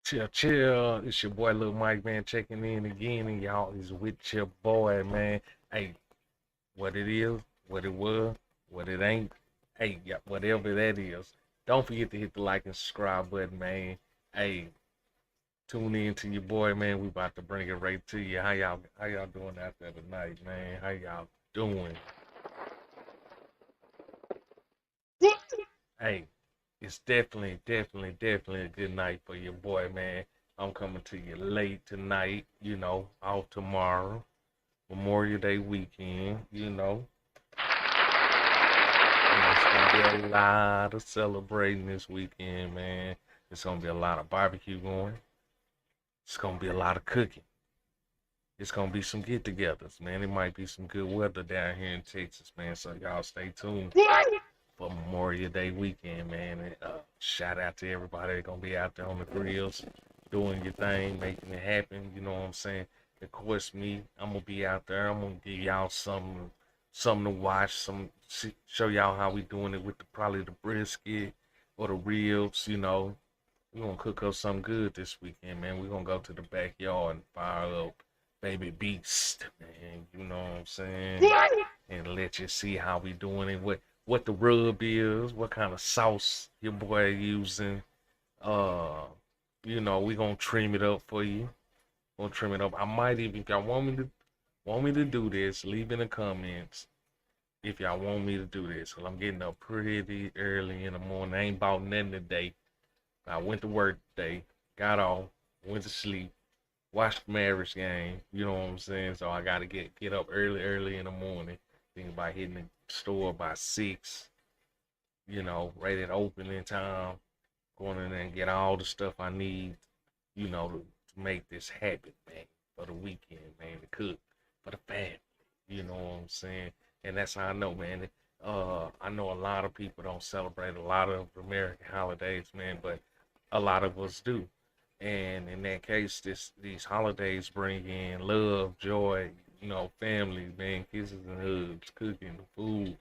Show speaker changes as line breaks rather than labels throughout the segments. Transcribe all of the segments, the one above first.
Chill, chill. It's your boy Lil Mike, man, checking in again, and y'all is with your boy, man. Hey, what it is, what it was, what it ain't. Hey, yeah, whatever that is. Don't forget to hit the like and subscribe button, man. Hey, tune in to your boy, man. We about to bring it right to you. How y'all doing out there tonight, man? How y'all doing? Hey, it's definitely a good night for your boy, man. I'm coming to you late tonight, off tomorrow. Memorial Day weekend. And it's gonna be a lot of celebrating this weekend, man. It's gonna be a lot of barbecue going. It's gonna be a lot of cooking. It's gonna be some get-togethers, man. It might be some good weather down here in Texas, man. So y'all stay tuned for Memorial Day weekend, man. And, shout out to everybody that's gonna be out there on the grills, doing your thing, making it happen. You know what I'm saying? Of course, me, I'm gonna be out there. I'm gonna give y'all something to watch, show y'all how we doing it with probably the brisket or the ribs. We're gonna cook up something good this weekend, man. We're gonna go to the backyard and fire up baby beast, man. You know what I'm saying? And let you see how we doing it, what the rub is, what kind of sauce your boy using. Uh, we gonna trim it up for you. Gonna trim it up. I might even, if y'all want me to do this, leave in the comments if y'all want me to do this. Cause I'm getting up pretty early in the morning. I ain't bought nothing today. I went to work today, got off, went to sleep, watched the Mavericks game. You know what I'm saying? So I gotta get up early in the morning. Think about hitting the store by 6. Right at opening time. Going in there and get all the stuff I need. To make this happen, man. For the weekend, man. To cook for the family. You know what I'm saying? And that's how I know, man. I know a lot of people don't celebrate a lot of American holidays, man, but a lot of us do. And in that case, these holidays bring in love, joy, family, man, kisses and hugs, cooking, food.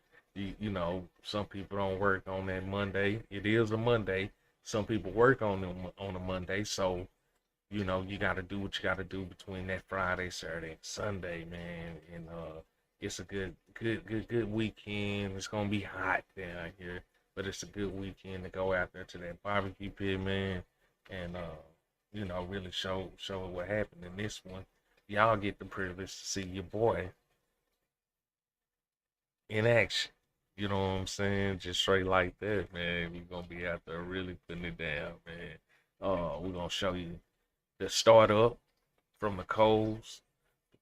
Some people don't work on that Monday. It is a Monday. Some people work on a Monday, so you got to do what you got to do between that Friday, Saturday, and Sunday, man. And it's a good weekend. It's gonna be hot down here, but it's a good weekend to go out there to that barbecue pit, man, and really show what happened in this one. Y'all get the privilege to see your boy in action. You know what I'm saying? Just straight like that, man. We gonna be out there really putting it down, man. We're gonna show you the startup from the coals,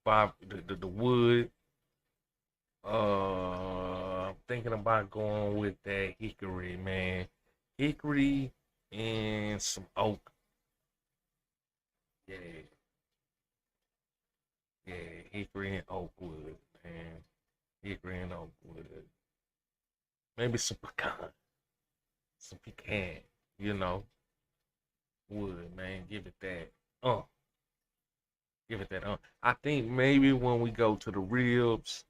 the wood. I'm thinking about going with that hickory, man. Hickory and some oak. Yeah, yeah, hickory and oak wood, man. Hickory and oak wood. Maybe some pecan, you know, wood, man. Give it that. Uh, give it that. I think maybe when we go to the ribs,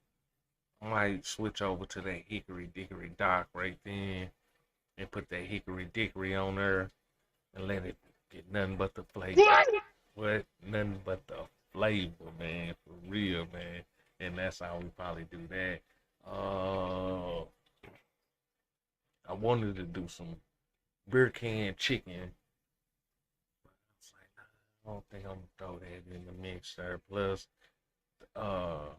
I might switch over to that hickory dickory dock right then and put that hickory dickory on there and let it get nothing but the flavor. What? Nothing but the flavor, man. For real, man. And that's how we probably do that. Uh, I wanted to do some beer can chicken. I was like, nah, I don't think I'm gonna throw that in the mix there. Plus, uh,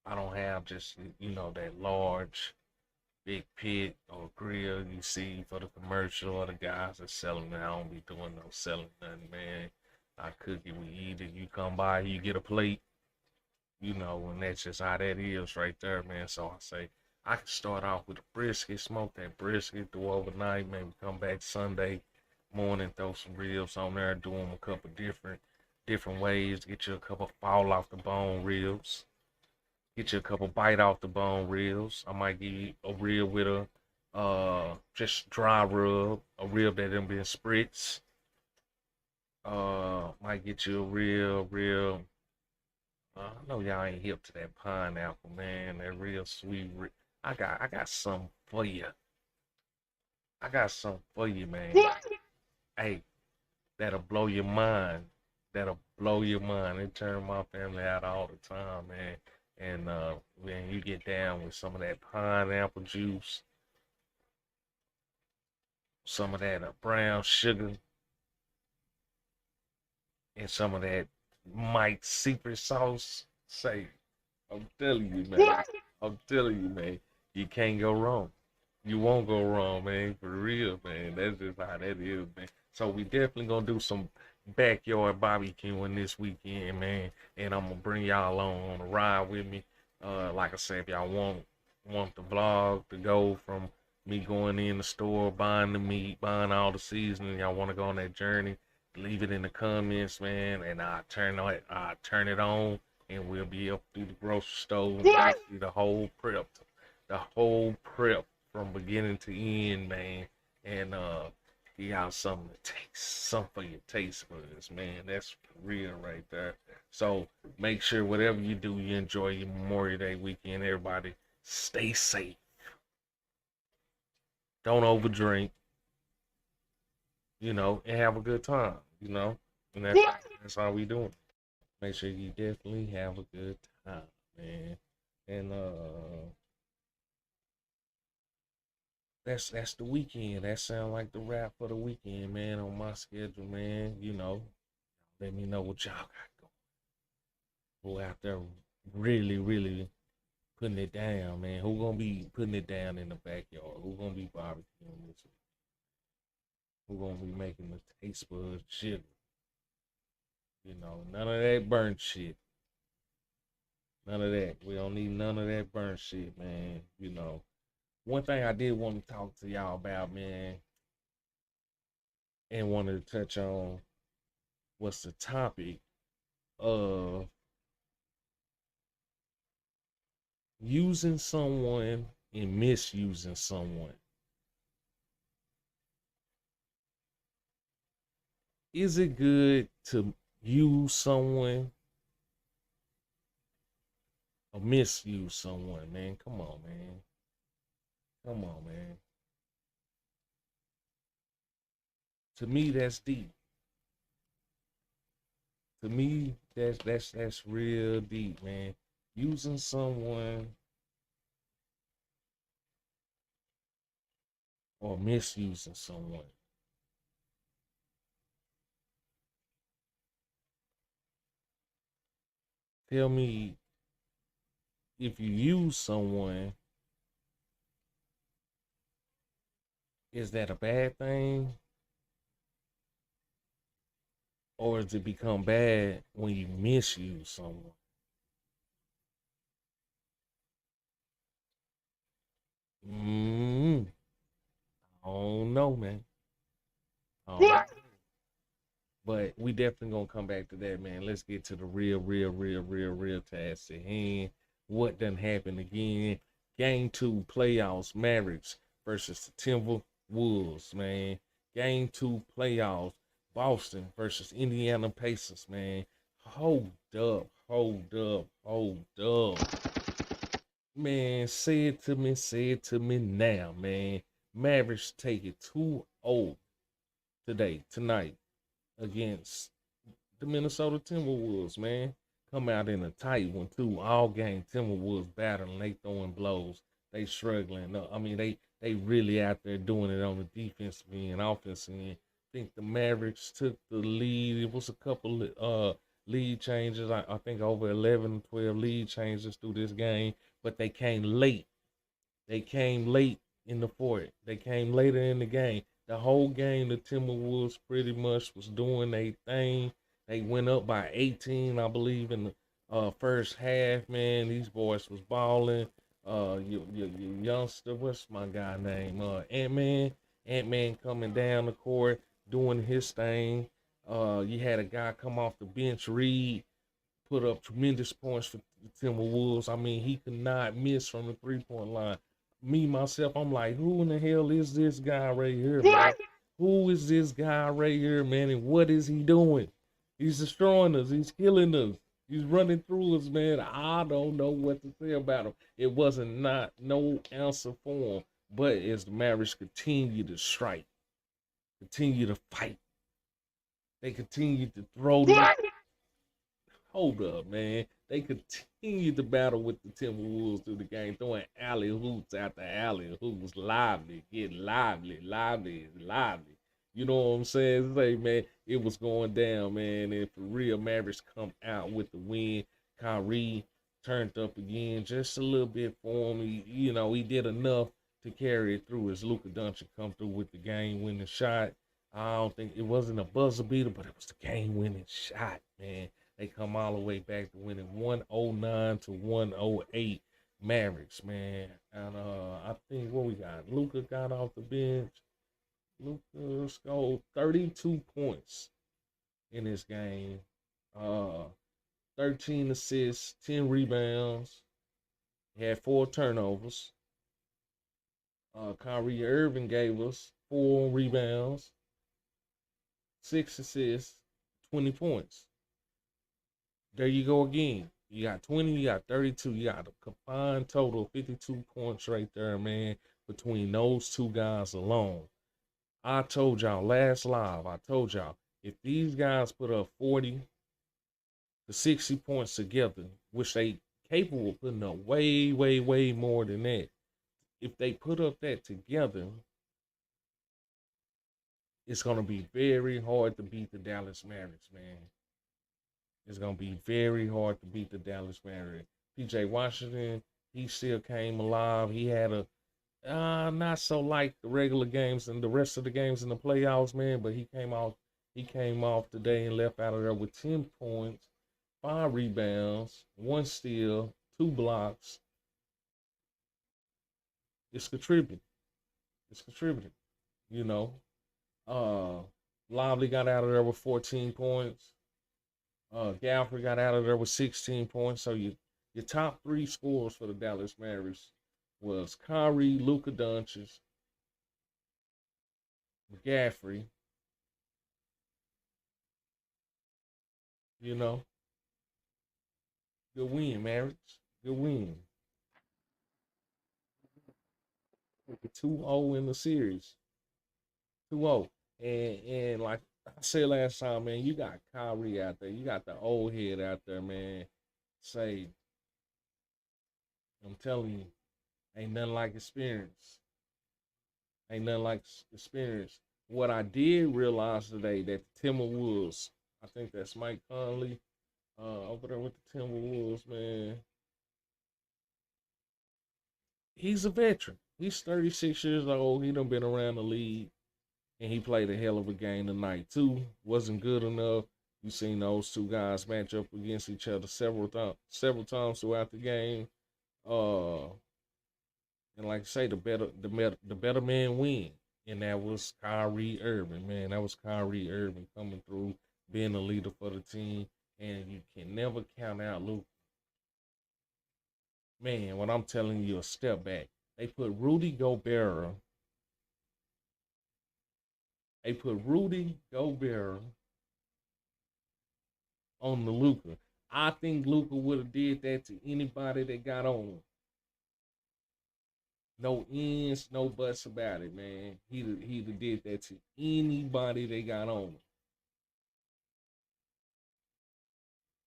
I don't have just that large big pit or grill you see for the commercial or the guys that selling it. I don't be doing no selling nothing, man. I cook it, we eat it. You come by, you get a plate, and that's just how that is right there, man. So I say I can start off with a brisket, smoke that brisket, do overnight, maybe come back Sunday morning, throw some ribs on there, do them a couple different ways, get you a couple fall off the bone ribs. Get you a couple bite off the bone ribs. I might give you a rib with a just dry rub, a rib that done been spritz. Might get you a real. I know y'all ain't hip to that pineapple, man. That real sweet. I got something for you. I got something for you, man. Hey, that'll blow your mind. That'll blow your mind. It turn my family out all the time, man. And when you get down with some of that pineapple juice, some of that brown sugar, and some of that Mike's secret sauce, say, I'm telling you, man. I'm telling you, man. You can't go wrong. You won't go wrong, man. For real, man. That's just how that is, man. So we definitely gonna do some backyard barbecuing this weekend, man. And I'm gonna bring y'all on a ride with me. Like I said, if y'all want the vlog to go from me going in the store, buying the meat, buying all the seasoning, y'all want to go on that journey, leave it in the comments, man. And I turn it on, and we'll be up through the grocery store and see the whole prep from beginning to end, man. And give y'all something to taste, something for your taste buds, man. That's real right there. So make sure whatever you do, you enjoy your Memorial Day weekend. Everybody, stay safe. Don't overdrink, and have a good time. And that's how we doing. Make sure you definitely have a good time, man. And that's the weekend. That sound like the wrap for the weekend, man. On my schedule, man. Let me know what y'all got going. Who out there really, really putting it down, man? Who gonna be putting it down in the backyard? Who gonna be barbecuing this week? Who gonna be making the taste buds sugar? None of that burnt shit. None of that. We don't need none of that burnt shit, man. One thing I did want to talk to y'all about, man, and wanted to touch on was the topic of using someone and misusing someone. Is it good to use someone or misuse someone, man? Come on, man. Come on, man. To me, that's deep. To me, that's real deep, man. Using someone or misusing someone. Tell me, if you use someone, is that a bad thing? Or does it become bad when you misuse someone? Mm, I don't know, man. I don't know. But we definitely gonna come back to that, man. Let's get to the real task at hand. What done happened again? Game 2 playoffs, Mavericks versus the Timberwolves, man. Game 2 playoffs, Boston versus Indiana Pacers, man. Hold up, hold up, hold up. Man, say it to me now, man. Mavericks take it 2-0 tonight, against the Minnesota Timberwolves, man. Come out in a tight one too. All game Timberwolves battling, they throwing blows. They struggling. No, I mean they really out there doing it on the defensive end, offensive end. I think the Mavericks took the lead. It was a couple lead changes. I think over 11, 12 lead changes through this game, but they came late. They came late in the fourth. They came later in the game. The whole game, the Timberwolves pretty much was doing their thing. They went up by 18, I believe, in the first half. Man, these boys was balling. Your youngster, what's my guy name? Ant-Man. Ant-Man coming down the court, doing his thing. You had a guy come off the bench, Reed, put up tremendous points for the Timberwolves. I mean, he could not miss from the 3-point line. Me, myself, I'm like, who in the hell is this guy right here, man? Who is this guy right here, man? And what is he doing? He's destroying us. He's killing us. He's running through us, man. I don't know what to say about him. It wasn't not no answer for him. But as the Mavericks continue to strike, continue to fight, They continued to throw the hold up, man. They continued to battle with the Timberwolves through the game, throwing alley hoops after alley hoops, lively, getting lively, lively, lively. You know what I'm saying? Say, man, it was going down, man. And for real, Mavericks come out with the win. Kyrie turned up again, just a little bit for him. He did enough to carry it through as Luka Doncic come through with the game-winning shot. I don't think it wasn't a buzzer beater, but it was the game-winning shot, man. They come all the way back to winning 109 to 108 Mavericks, man. And I think what we got, Luka got off the bench. Luka scored 32 points in this game. 13 assists, 10 rebounds. He had 4 turnovers. Kyrie Irving gave us 4 rebounds, 6 assists, 20 points. There you go again. You got 20, you got 32, you got a combined total of 52 points right there, man, between those two guys alone. I told y'all last live, if these guys put up 40 to 60 points together, which they capable of putting up way, way, way more than that. If they put up that together, it's going to be very hard to beat the Dallas Mavericks, man. It's going to be very hard to beat the Dallas Mavericks. PJ Washington, he still came alive. He had a not so like the regular games and the rest of the games in the playoffs, man, but he came off today and left out of there with 10 points, 5 rebounds, 1 steal, 2 blocks. It's contributing. It's contributing, you know. Lively got out of there with 14 points. Galfrey got out of there with 16 points. So your top 3 scorers for the Dallas Mavericks was Kyrie, Luka Doncic, McGaffrey. You know, good win, Mavericks. Good win. 2-0 in the series. 2-0. And like I said last time, man, you got Kyrie out there. You got the old head out there, man. Say, I'm telling you, ain't nothing like experience. Ain't nothing like experience. What I did realize today that the Timberwolves, I think that's Mike Conley, over there with the Timberwolves, man. He's a veteran. He's 36 years old. He done been around the league, and he played a hell of a game tonight too. Wasn't good enough. You seen those two guys match up against each other several times throughout the game. Uh, and like I say, the better man win, and that was Kyrie Irving, man. That was Kyrie Irving coming through, being the leader for the team, and you can never count out Luke. Man, when I'm telling you a step back, they put Rudy Gobert. They put Rudy Gobert on the Luka. I think Luka would have did that to anybody that got on him. No ins, no buts about it, man. He'd have did that to anybody that got on him.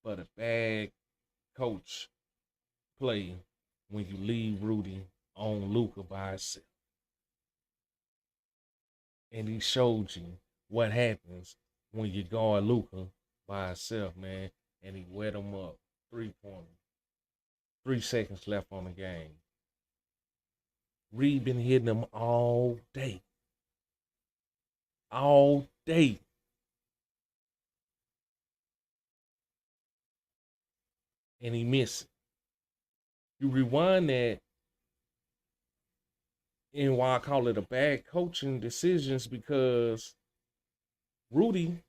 But a bad coach play when you leave Rudy on Luka by himself. And he showed you what happens when you guard Luka by himself, man. And he wet him up. 3-pointer. 3 seconds left on the game. Reed been hitting him all day. All day. And he missed it. You rewind that, and why I call it a bad coaching decisions, because Rudy,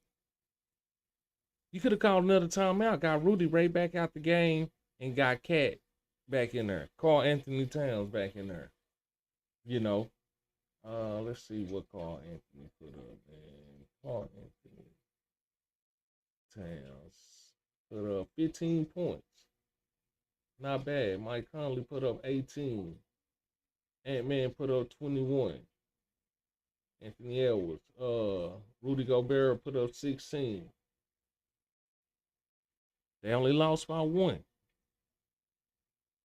you could have called another timeout, got Rudy right back out the game, and got Cat back in there. Carl Anthony Towns back in there. You know, let's see what Carl Anthony put up, man. Carl Anthony Towns put up 15 points. Not bad. Mike Conley put up 18. Ant-Man put up 21. Anthony Edwards, Rudy Gobert put up 16. They only lost by one.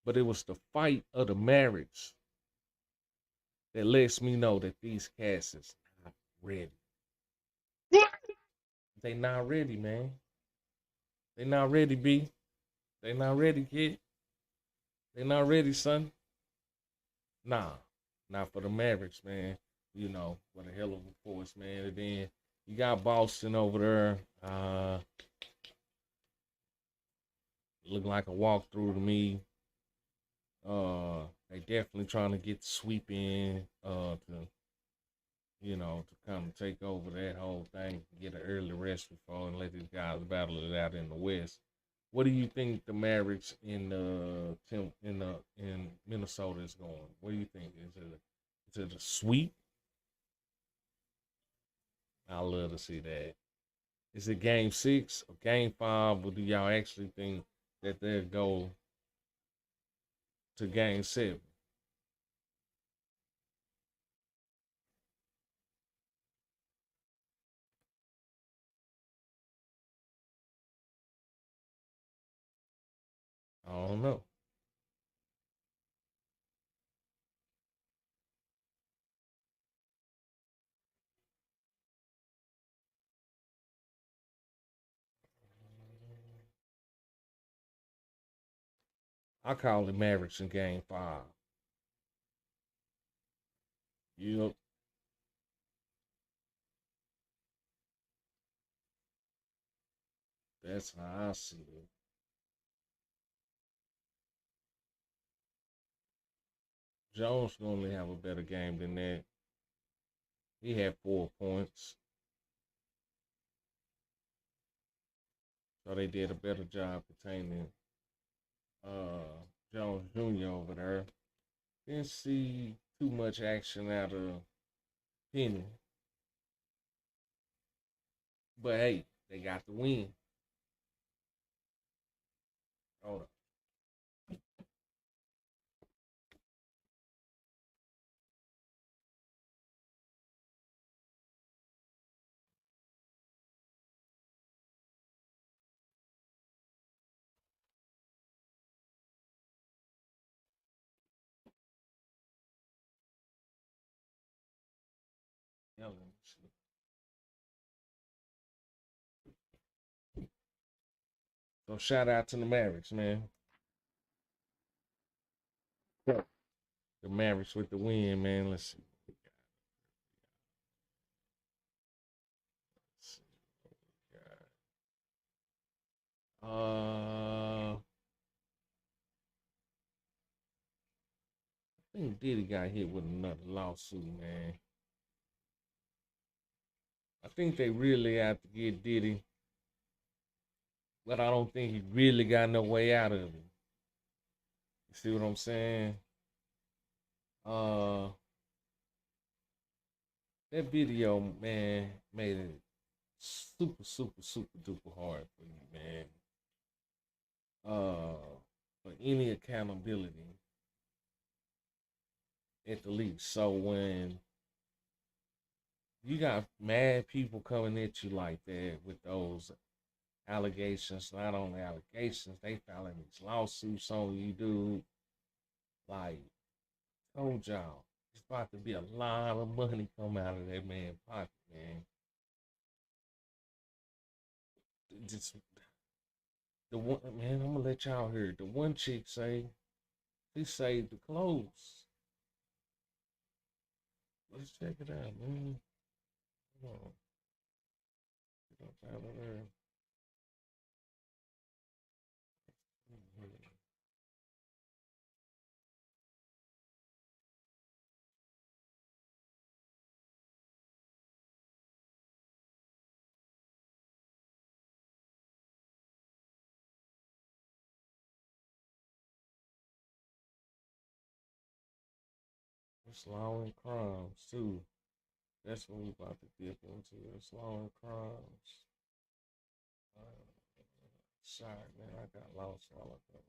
But it was the fight of the Mavericks that lets me know that these cats is not ready. They not ready, man. They not ready, B. They not ready, kid. They not ready, son. Nah, not for the Mavericks, man. You know, what a hell of a force, man. And then you got Boston over there. Looking like a walkthrough to me. They definitely trying to get the sweep in. To kind of take over that whole thing, get an early rest before and let these guys battle it out in the West. What do you think the Mavericks in Minnesota is going? What do you think? Is it a sweep? I love to see that. Is it game 6 or game 5, or do y'all actually think that they'll go to game 7? I don't know. I call it Mavericks in game 5. Yep, that's how I see it. Jones normally have a better game than that. He had 4 points, so they did a better job containing Jones Jr. over there. Didn't see too much action out of Penny, but hey, they got the win. Hold on. Yeah, let me see. So shout out to the Mavericks, man. Yeah. The Mavericks with the win, man. Let's see. Let's see. I think Diddy got hit with another lawsuit, man. I think they really have to get Diddy, but I don't think he really got no way out of it. You see what I'm saying? Uh, that video, man, made it super, super, super duper hard for you, man. For any accountability at the least. So when you got mad people coming at you like that with those allegations, not only allegations, they filing these lawsuits on you, dude. Like, told y'all, it's about to be a lot of money come out of that man's pocket, man. Just the one man, I'm gonna let y'all hear it. The one chick say he saved the clothes. Let's check it out, man. Hold on. Get up out of there. It's law and crimes too. That's what we about to dip into. It's law and crimes. Uh, Sorry, man, I got lost while ago.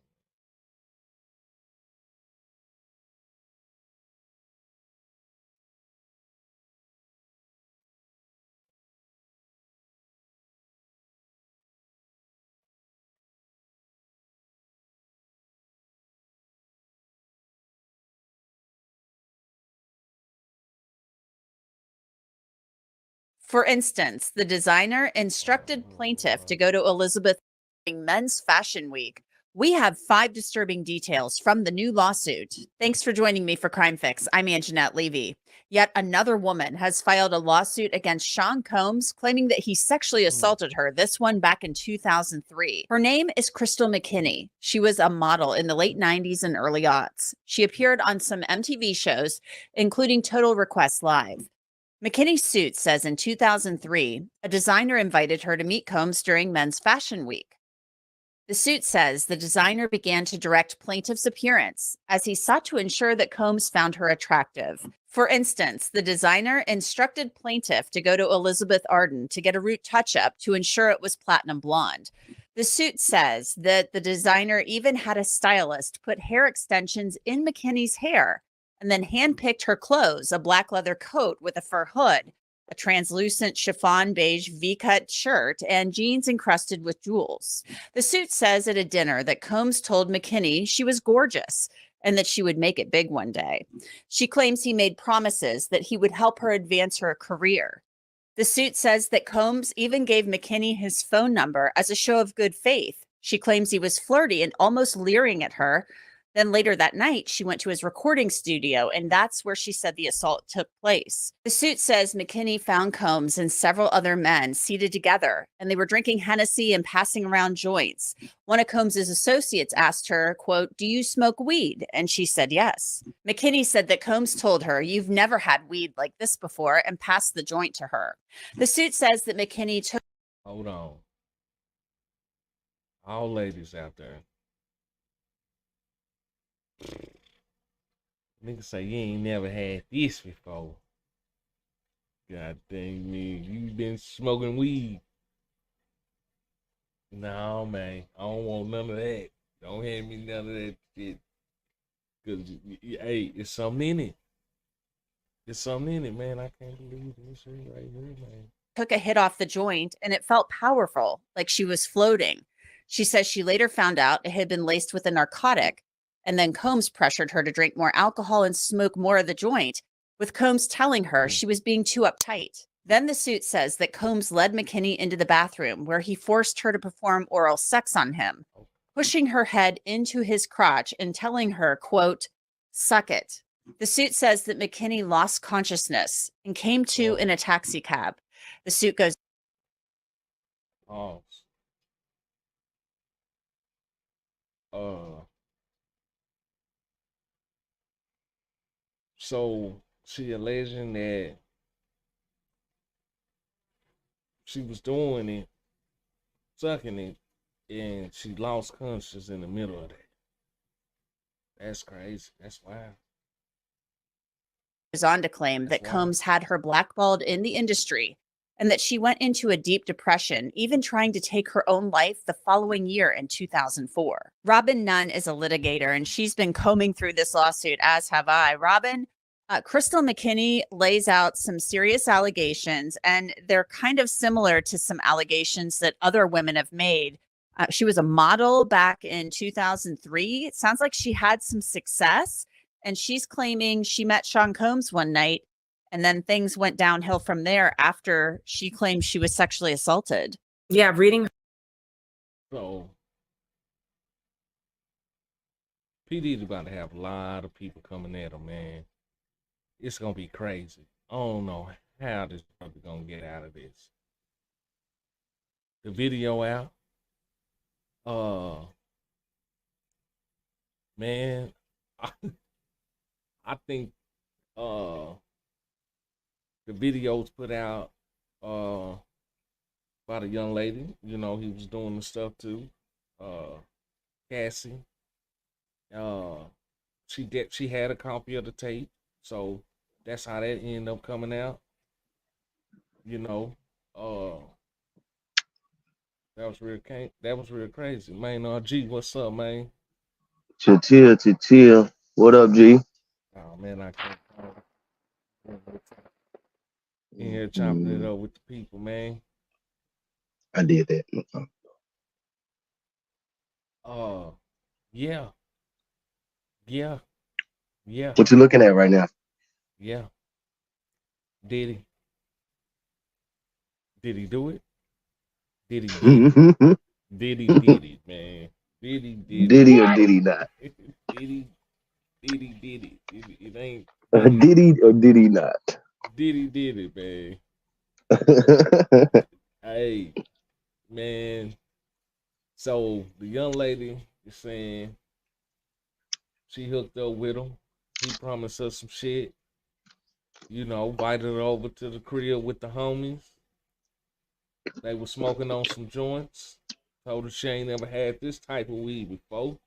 For instance, the designer instructed plaintiff to go to Elizabeth during Men's Fashion Week. We have 5 disturbing details from the new lawsuit. Thanks for joining me for Crime Fix. I'm Anjanette Levy. Yet another woman has filed a lawsuit against Sean Combs, claiming that he sexually assaulted her, this one back in 2003. Her name is Crystal McKinney. She was a model in the late 90s and early aughts. She appeared on some MTV shows, including Total Request Live. McKinney's suit says in 2003, a designer invited her to meet Combs during Men's Fashion Week. The suit says the designer began to direct plaintiff's appearance as he sought to ensure that Combs found her attractive. For instance, the designer instructed plaintiff to go to Elizabeth Arden to get a root touch-up to ensure it was platinum blonde. The suit says that the designer even had a stylist put hair extensions in McKinney's hair and then handpicked her clothes, a black leather coat with a fur hood, a translucent chiffon beige V-cut shirt, and jeans encrusted with jewels. The suit says at a dinner that Combs told McKinney she was gorgeous and that she would make it big one day. She claims he made promises that he would help her advance her career. The suit says that Combs even gave McKinney his phone number as a show of good faith. She claims he was flirty and almost leering at her. Then later that night, she went to his recording studio, and that's where she said the assault took place. The suit says McKinney found Combs and several other men seated together, and they were drinking Hennessy and passing around joints. One of Combs's associates asked her, quote, "Do you smoke weed?" And she said yes. McKinney said that Combs told her, "You've never had weed like this before," and passed the joint to her. The suit says that McKinney took...
Hold on. All ladies out there. Nigga say you ain't never had this before. God dang me, you been smoking weed. No, man, I don't want none of that. Don't hand me none of that shit. Cause, hey, it's something in it. It's something in it, man. I can't believe this shit right here, man.
Took a hit off the joint and it felt powerful, like she was floating. She says she later found out it had been laced with a narcotic. And then Combs pressured her to drink more alcohol and smoke more of the joint, with Combs telling her she was being too uptight. Then the suit says that Combs led McKinney into the bathroom where he forced her to perform oral sex on him, pushing her head into his crotch and telling her, quote, "Suck it." The suit says that McKinney lost consciousness and came to in a taxi cab. The suit goes...
Oh. So she alleging that she was doing it, sucking it, and she lost consciousness in the middle of that. That's crazy. That's wild.
Goes on to claim that Combs had her blackballed in the industry and that she went into a deep depression, even trying to take her own life the following year in 2004. Robin Nunn is a litigator, and she's been combing through this lawsuit, as have I. Robin, Crystal McKinney lays out some serious allegations, and they're kind of similar to some allegations that other women have made. She was a model back in 2003. It sounds like she had some success, and she's claiming she met Sean Combs one night, and then things went downhill from there after she claimed she was sexually assaulted.
Yeah, reading.
So, PD's about to have a lot of people coming at him, man. It's going to be crazy. I don't know how this brother going to get out of this. The video out. Man, I think, the videos put out by the young lady, you know, he was doing the stuff too. Cassie. She had a copy of the tape, so that's how that ended up coming out. You know, that was real crazy, man. G, what's up, man?
CHEAAA. What up, G?
Oh man, I can't. In here chopping it up with the people, man.
I did that.
Yeah, yeah, yeah,
What you looking at right now?
yeah. Diddy. Did he do it? Did he did it? Did he did it, man? Did he did
Did
it?
he or did he not?
Did he did he did it? It ain't
Did he or did he not?
did he did it, man. Hey, man. So the young lady is saying she hooked up with him. He promised her some shit. You know, invited her over to the crib with the homies. They were smoking on some joints. Told her she ain't never had this type of weed before.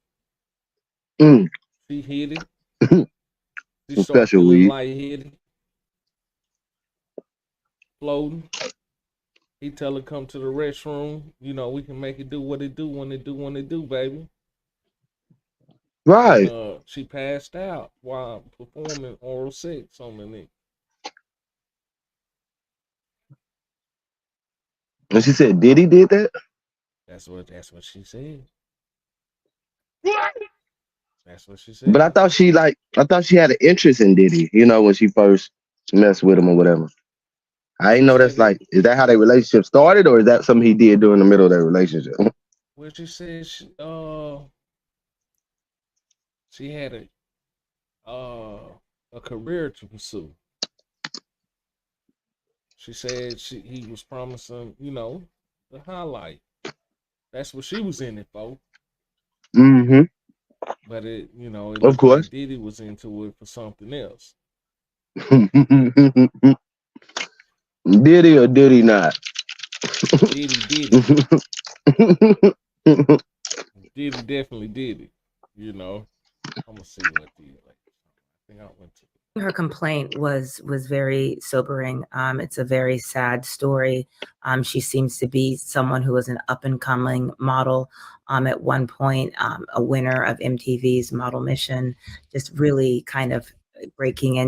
Mm.
She hit it. She
Some
started
special
feeling
weed.
lightheaded, floating. He tell her come to the restroom. You know, we can make it do what it do when it do when it do, baby. And
Right.
she passed out while performing oral sex on the nigga.
And she said, did he did that?
That's what she said. That's what she
But
said.
I thought she had an interest in Diddy, you know, when she first messed with him or whatever. I
She
didn't know
said
that's
that.
like, is that how their relationship started or is that something he did during the middle of their relationship?
Well, she said she had a career to pursue. She said he was promising, you know, the highlight. That's what she was in it for.
Mm-hmm.
But it
Of
looked like
course.
Diddy was into it for something else.
Did he or did he not?
Diddy did it. Diddy definitely did it. You know, I'm gonna see what the like. I think I went to.
Her complaint was very sobering. It's a very sad story. She seems to be someone who was an up and coming model. At one point, a winner of MTV's Model Mission, just really kind of breaking in.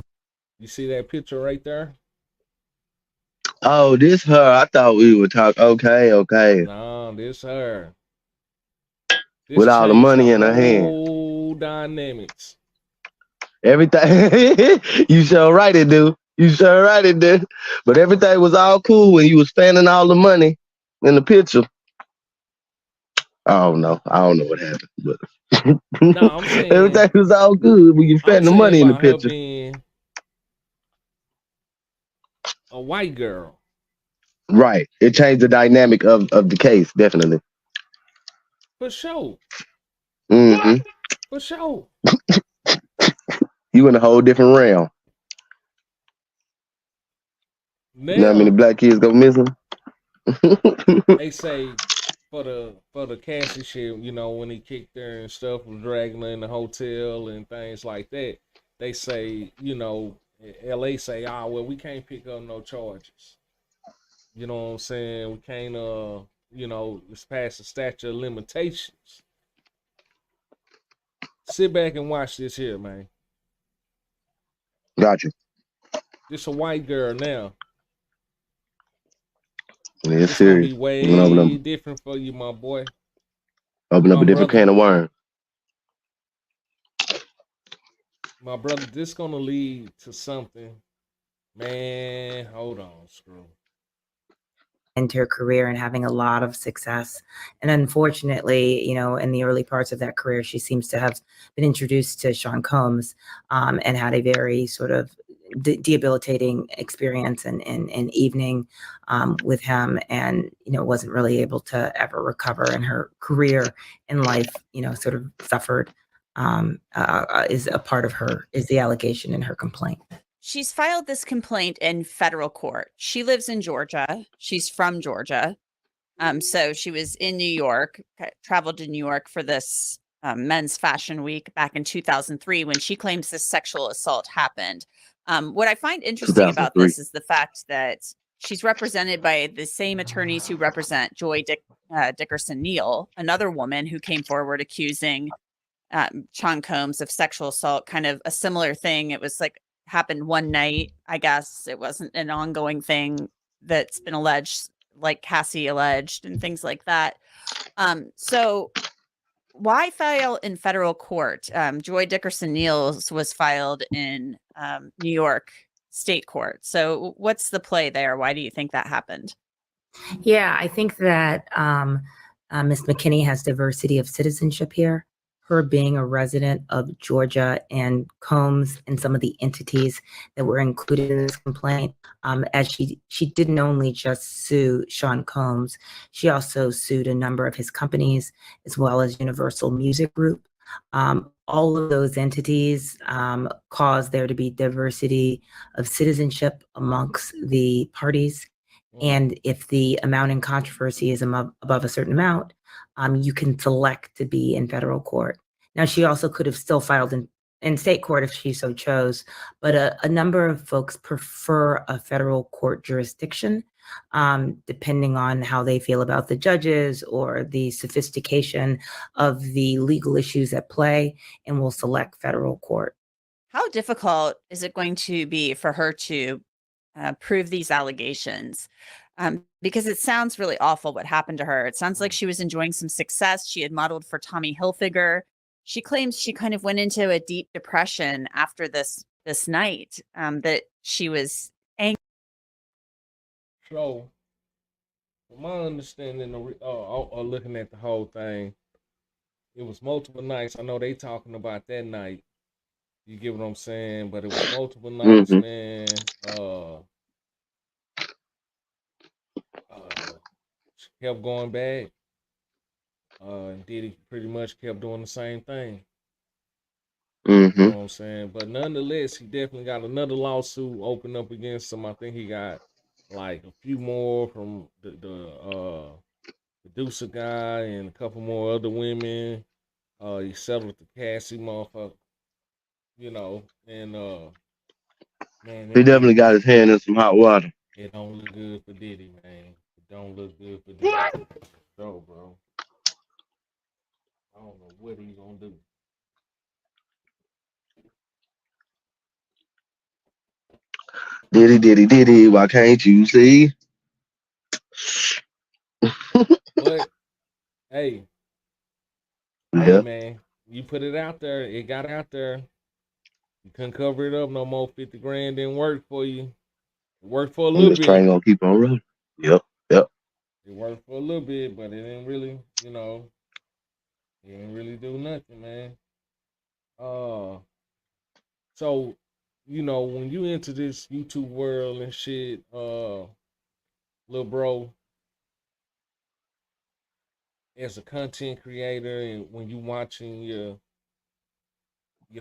You see that picture right there?
Oh, this her. I thought we would talk. Okay.
Nah, this her. This
With all the
changed the
money in her hand.
whole dynamics.
Everything. You sure right it do. You sure right it do. But everything was all cool when you was spending all the money in the picture. I don't know what happened, but
No, I'm saying
everything was all good when you spend the money in the
about her
picture.
being a white girl.
Right. It changed the dynamic of the case, definitely.
For sure.
Hmm.
For sure.
You in a whole different realm. You know how many
Now
black kids go missing?
they say for the Cassie shit, you know, when he kicked her and stuff, was dragging her in the hotel and things like that. They say, you know, LA say, well, we can't pick up no charges. You know what I'm saying? We can't you know, it's past the statute of limitations. Sit back and watch this here, man.
Gotcha.
This a white girl now.
Yeah, it's
It's gonna
serious.
be
You gonna
way different for you, my boy.
open up
My
a different
brother.
can of worms.
My brother, this gonna lead to something. Man, hold on, screw.
Into her career and having a lot of success. And unfortunately, you know, in the early parts of that career, she seems to have been introduced to Sean Combs and had a very sort of debilitating experience and evening with him, and you know, wasn't really able to ever recover. And her career in life, you know, sort of suffered. Is a part of her, is the allegation in her complaint.
She's filed this complaint in federal court. She lives in Georgia. She's from Georgia. So she was in New York, traveled to New York for this men's fashion week back in 2003 when she claims this sexual assault happened. What I find interesting about
2003.
this is the fact that she's represented by the same attorneys who represent Joy Dickerson Neal, another woman who came forward accusing Sean Combs of sexual assault, kind of a similar thing. It was like happened one night, I guess. It wasn't an ongoing thing that's been alleged, like Cassie alleged and things like that. So why file in federal court? Joy Dickerson Neal's was filed in New York State Court. So what's the play there? Why do you think that happened?
Yeah, I think that Ms. McKinney has diversity of citizenship here. Her being a resident of Georgia and Combs and some of the entities that were included in this complaint, as she didn't only just sue Sean Combs, she also sued a number of his companies as well as Universal Music Group. All of those entities caused there to be diversity of citizenship amongst the parties. And if the amount in controversy is above a certain amount, you can select to be in federal court. Now, she also could have still filed in state court if she so chose, but a number of folks prefer a federal court jurisdiction, depending on how they feel about the judges or the sophistication of the legal issues at play, and will select federal court.
How difficult is it going to be for her to prove these allegations? Because it sounds really awful what happened to her. It sounds like she was enjoying some success. She had modeled for Tommy Hilfiger. She claims she kind of went into a deep depression after this night, that she was angry.
So, from my understanding, looking at the whole thing, it was multiple nights. I know they talking about that night. You get what I'm saying? But it was multiple nights,
Mm-hmm.
man. She kept going back. And Diddy pretty much kept doing the same thing. You
Mm-hmm.
know what I'm saying? But nonetheless, he definitely got another lawsuit opened up against him. I think he got like a few more from the producer guy and a couple more other women. He settled the Cassie motherfucker, you know, and man,
He
that
definitely
Diddy,
got his hand in some hot water.
it don't look good for Diddy, man. It don't look good for Diddy. So, bro, I don't know what he gonna do.
Diddy, why can't you see?
But hey, hey,
Yeah,
man, you put it out there, it got out there. You couldn't cover it up no more. 50 grand didn't work for you. It worked for a
and
little
this train
bit.
gonna keep on rolling. Yep, yep.
It worked for a little bit, but it didn't really, it didn't really do nothing, man. Uh, so, when you into this YouTube world and shit, little bro, as a content creator, and when you watching your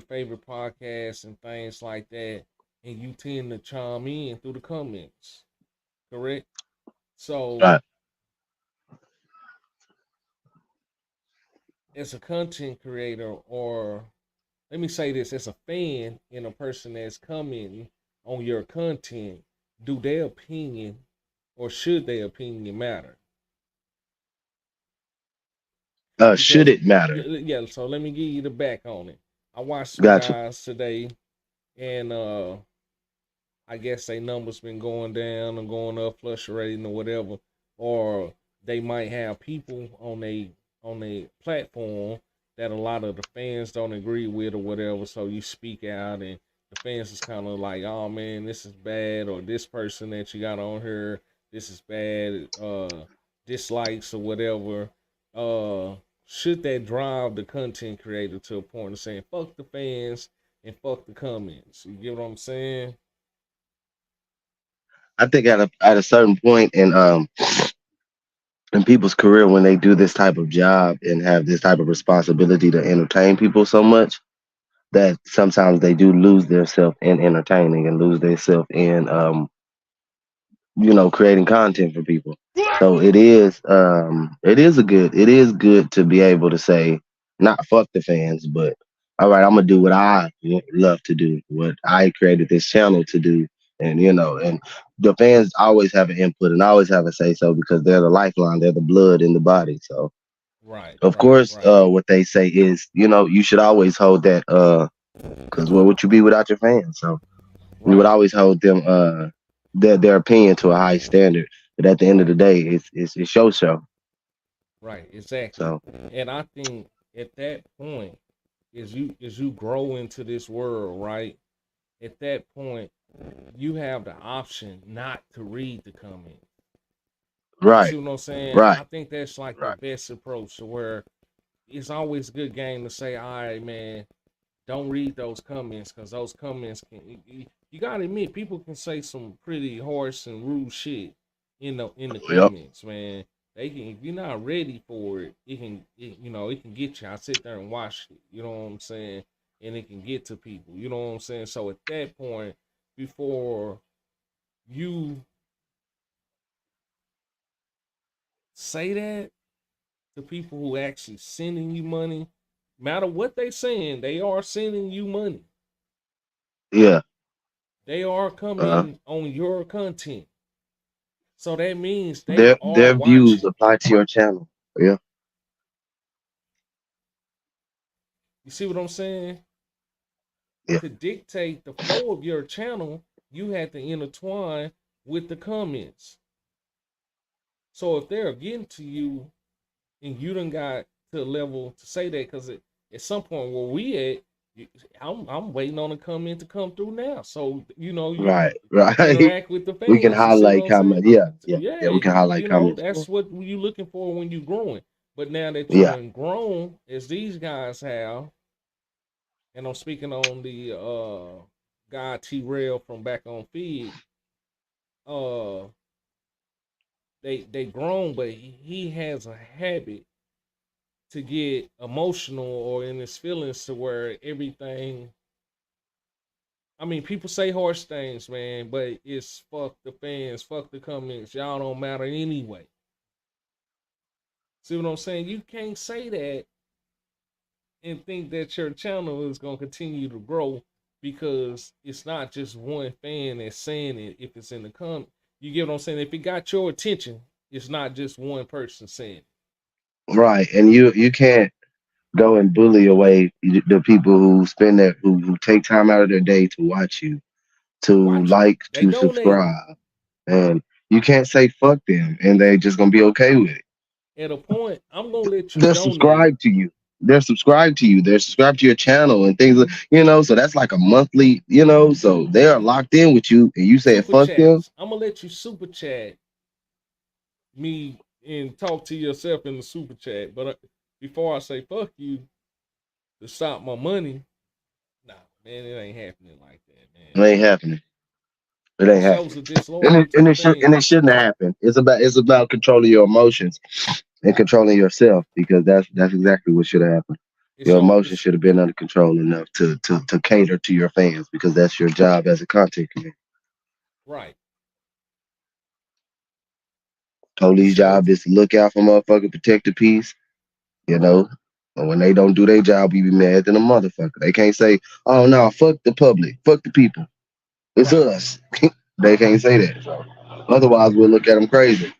favorite podcasts and things like that, and you tend to chime in through the comments, correct? So,
Right.
as a content creator, or let me say this, as a fan and a person that's commenting on your content, do their opinion or should their opinion matter?
Should
Because
it matter?
yeah, so let me give you the back on it. I watched some
Gotcha.
guys today, and I guess they numbers been going down and going up, fluctuating or whatever, or they might have people on a platform that a lot of the fans don't agree with or whatever. So you speak out, and the fans is kind of like, "Oh man, this is bad," or "This person that you got on here, this is bad." Dislikes or whatever. Should that drive the content creator to a point of saying, "Fuck the fans and fuck the comments"? You get what I'm saying?
I think at a certain point in people's career when they do this type of job and have this type of responsibility to entertain people so much that sometimes they do lose themselves in entertaining and lose themselves in creating content for people. So it is good to be able to say, not fuck the fans, but all right, I'm gonna do what I love to do, what I created this channel to do. And the fans always have an input and always have a say so because they're the lifeline, they're the blood in the body. So
Right,
of
right,
course,
right,
what they say is, you should always hold that because what would you be without your fans? So you would
right,
always hold them their opinion to a high standard. But at the end of the
right,
day, it's your show.
right, exactly.
So
And I think at that point, as you grow into this world, right? At that point, you have the option not to read the comments. You
Right.
see what I'm saying?
Right.
I think that's like the best approach to where it's always a good game to say, all right, man, don't read those comments because those comments can. You gotta admit, people can say some pretty harsh and rude shit in the
Yep.
comments, man. They can, if you're not ready for it, it can get you. I sit there and watch it. You know what I'm saying? And it can get to people. You know what I'm saying? So at that point, before you say that to people who actually sending you money, matter what they saying, they are sending you money.
Yeah.
They are
Uh,
coming on your content. So that means they are
their views
watching.
apply to your channel. Yeah.
You see what I'm saying?
Yeah.
To dictate the flow of your channel, you have to intertwine with the comments. So if they're getting to you and you done got to a level to say that, because at some point where we at, I'm waiting on a comment to come through now. So you
Right. Right.
interact with the
We can
fans. You see what
highlight
I'm saying?
comments. Yeah. Yeah.
Yeah,
Yeah. We can highlight comments.
that's what you looking for when you growing. But now that you
Yeah.
done grown, as these guys have, and I'm speaking on the guy T Rail from back on feed, uh they grown, but he has a habit to get emotional or in his feelings to where everything. I mean, people say harsh things, man, but it's fuck the fans, fuck the comments. Y'all don't matter anyway. See what I'm saying? You can't say that and think that your channel is gonna continue to grow because it's not just one fan that's saying it. If it's in the comment, you get what I'm saying. If it got your attention, it's not just one person saying it.
Right. And you can't go and bully away the people who spend their who take time out of their day to watch you, to
Watch you.
like,
They
to
donating.
subscribe. And you can't say fuck them and they just gonna be okay with it.
At a point, I'm gonna let you
They're
donate.
subscribed to you. They're subscribed to you. They're subscribed to your channel and things, so that's like a monthly, so they are locked in with you and you say
Super
fuck them.
chats. I'm gonna let you super chat me and talk to yourself in the super chat. But before I say fuck you to stop my money, nah, man, it ain't happening like that,
It
man.
ain't happening. It
It
ain't
shows
happening.
a
And it,
disloyalty to
and
the
it should and it
fans.
shouldn't happen. It's about controlling your emotions and controlling yourself, because that's exactly what should have happened.
It
Your
show
emotions
it's
should have been under control enough to cater to your fans, because that's your job as a content creator.
right. It
Police job
shows
is to look out for motherfucker, protect the peace, you know. And when they don't do their job, we be mad than a motherfucker. They can't say, "Oh no, fuck the public, fuck the people, it's
right.
us." They can't say that. So otherwise, we'll look at them crazy.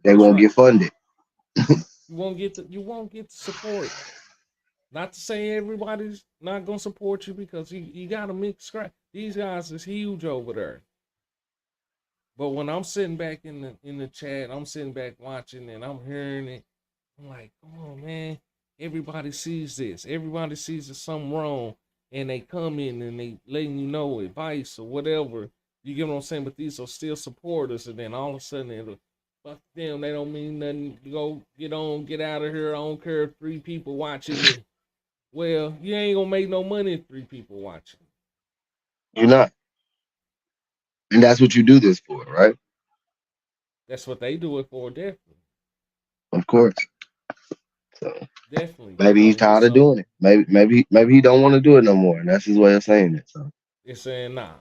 They
That's
won't
right.
get funded.
You won't get the support. Not to say everybody's not gonna support you because you got to mix scratch. These guys is huge over there. But when I'm sitting back in the chat, I'm sitting back watching and I'm hearing it. I'm like, come on, man. Everybody sees this. Everybody sees there's something wrong, and they come in and they letting you know advice or whatever. You get what I'm saying? But these are still supporters, and then all of a sudden it'll fuck them. They don't mean nothing. Go get on, get out of here. I don't care if 3 people watching me. Well, you ain't gonna make no money if 3 people watching.
You're not, and that's what you do this for, right?
That's what they do it for, definitely,
Of course. So
definitely.
maybe he's
And
tired of
so
doing it. Maybe he don't want to do it no more, and that's his way of saying it. So
it's saying nah,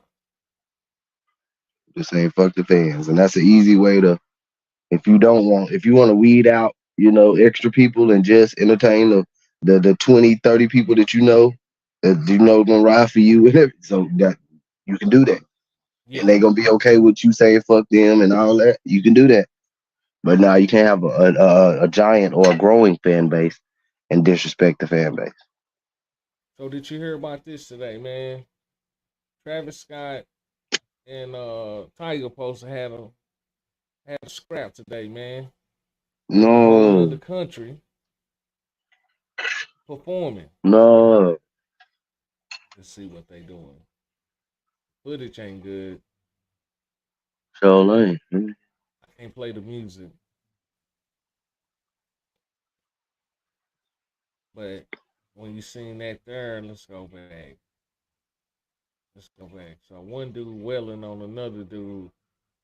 just saying fuck the fans, and that's an easy way to. If you want to weed out, extra people and just entertain the 20, 30 people that gonna ride for you, and so that you can do that, and
yeah.
they gonna be okay with you saying fuck them and all that. You can do that, but now you can't have a giant or a growing fan base and disrespect the fan base.
So did you hear about this today, man? Travis Scott and Tiger supposed to had a scrap today, man. In the middle of the
No,
country performing.
no,
Let's see what they doing. Footage ain't good.
so lame.
Can't play the music. But when you seen that there, let's go back. Let's go back. So one dude welling on another dude,